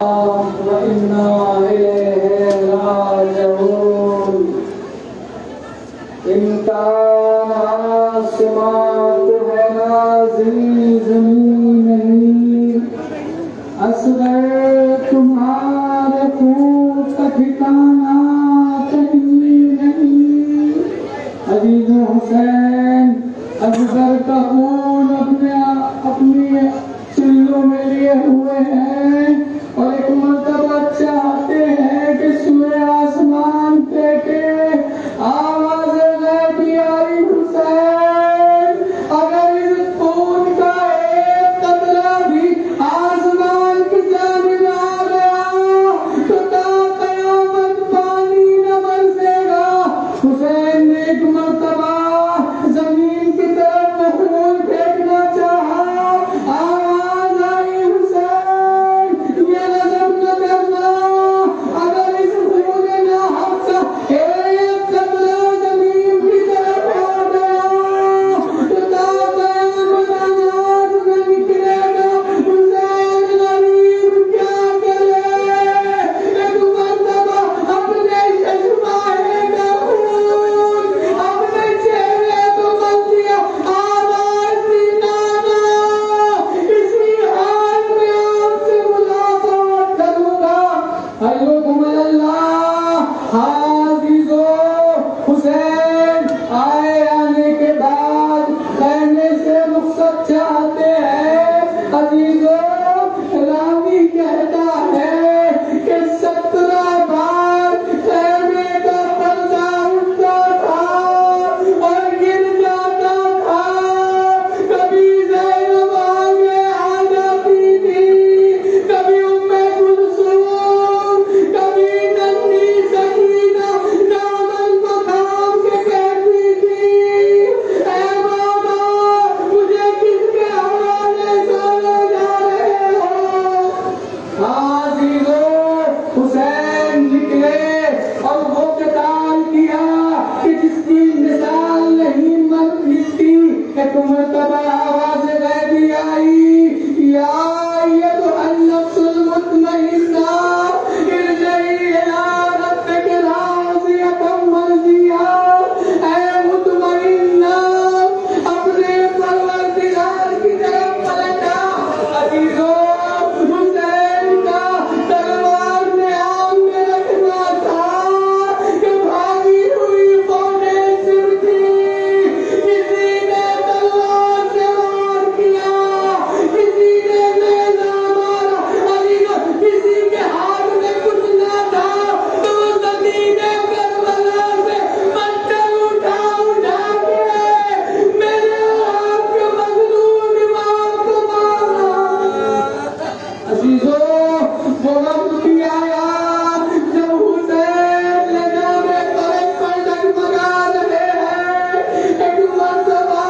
وإنا إليه راجعون إن كان آسمان تو ہے نازل زمین نہیں اصغر تمہارے خون کا ٹھکانہ کہیں نہیں عزیز حسین اصغر کا خون اپنی چلوں میں لیے ہوئے ہیں اور ایک مرتبہ چاہتے ہیں کہ سوئے آسمان پھینکے آواز غیبی آئی حسین اگر اس خون کا ایک قطرہ بھی آسمان کی جانب آ گیا تو تا قیامت پانی نہ برسے گا۔ حسین نے ایک مرتبہ زمین کی طرف خون پھینکنا چاہا، آواز آئی حسین یہ نظر نہ کرنا، اگر اس خون ناحق کا ایک قطرہ زمین کی طرف آ گیا تو تا قیامت آواز نہ نکلے گا۔ حسین غریب کیا کرے، ایک مرتبہ اپنے ششماہے کا خون اپنے چہرے کو مل دیا، آواز دی نانا اسی حال میں آپ سے ملاقات کروں گا۔ حیکم اللہ عزیزو، حسین آئے آنے کے بعد خیمے سے رخصت چاہتے ہیں۔ عزیزو راوی کہتا ہے کہ 17 بار خیمے کا پردہ اٹھتا تھا اور گر جاتا تھا، کبھی زینب آگے آ جاتی تھی، کبھی ام کلثوم، کبھی ننھی سکینہ دامن کو تھام کے کہتی تھی اے بابا مجھے کس کے حوالے چھوڑے جا رہے ہو۔ عزیزو حسین نکلے اور وہ قتال کیا کہ جس کی مثال نہیں ملتی۔ ایک مرتبہ آواز غیبی آئی، یا ایتھا النفس المطمئنہ ارجعی الی ربک راضیۃ مرضیہ، اے مطمئنہ اپنے پروردگار کی طرف پلٹا۔ عزیزو حسین کا تلوار نے آنکھ میں رکھنا تھا کہ بھاگی ہوئی فوجیں سمٹی، کسی نے تلوار سے وار کیا، کسی نے نیزہ مارا۔ عزیزو کسی کے ہاتھ میں کچھ نہ تھا تو زمینِ کربلا سے پتھر اٹھا اٹھا کے میرے آپ کے مظلوم امام کو مارا۔ عزیزو وہ وقت بھی آیا جب حسین نظام فرق پر ڈگمگا رہے ہیں۔ ایک مرتبہ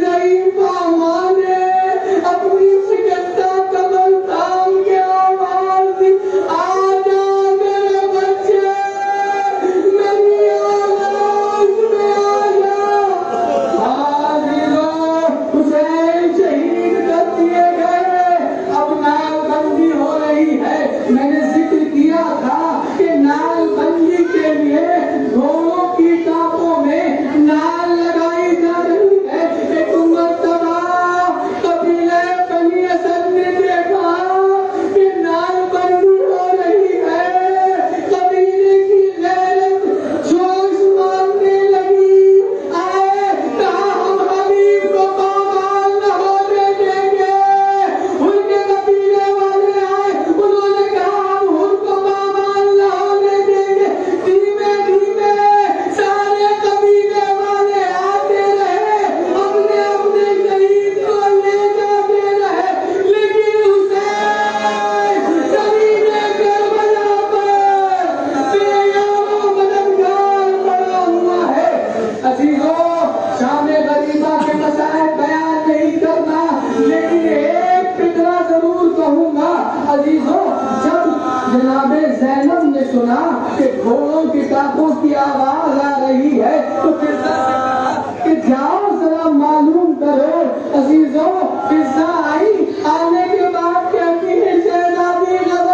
ضعیفہ ماں نے اپنی شکستہ کمر تھام کے آواز دی، آجا میرے بچے، میری آواز میں آجا۔ عزیزو حسین شہید کر دیے گئے، اب نال بندی ہو رہی ہے۔ میں نے ذکر کیا تھا کہ نال بندی کے لیے گھوڑوں کی ٹاپوں میں نال لگائی جا رہی ہے۔ ایک مرتبہ قبیلہ بنی اسد نے دیکھا کہ نال بندی ہو رہی ہے، قبیلے کی غیرت جوش مارنے لگی، آئے کہا ہم حبیب کو پامال نہ ہونے دیں گے۔ ان کے قبیلے والے آئے، انہوں نے کہا ہم ان کو پامال نہ ہونے دیں گے۔ دھیمے دھیمے سارے قبیلے والے آتے رہے، اپنے اپنے شہید کو لے جاتے رہے، لیکن حسین زمینِ کربلا پر بے یار و مددگار پڑا ہوا ہے۔ عزیزو شام غریبہ کے مسائل بیان نہیں کرنا، لیکن ایک فکرہ ضرور کہوں گا۔ عزیزو جب جناب زینب نے سنا کہ گھوڑوں کی ٹاپوں کی آواز آ رہی ہے تو فضا سے کہا کہ جاؤ ذرا معلوم کرو۔ عزیزو فضا آئی، آنے کے بعد کہتی ہے شہزادی غزل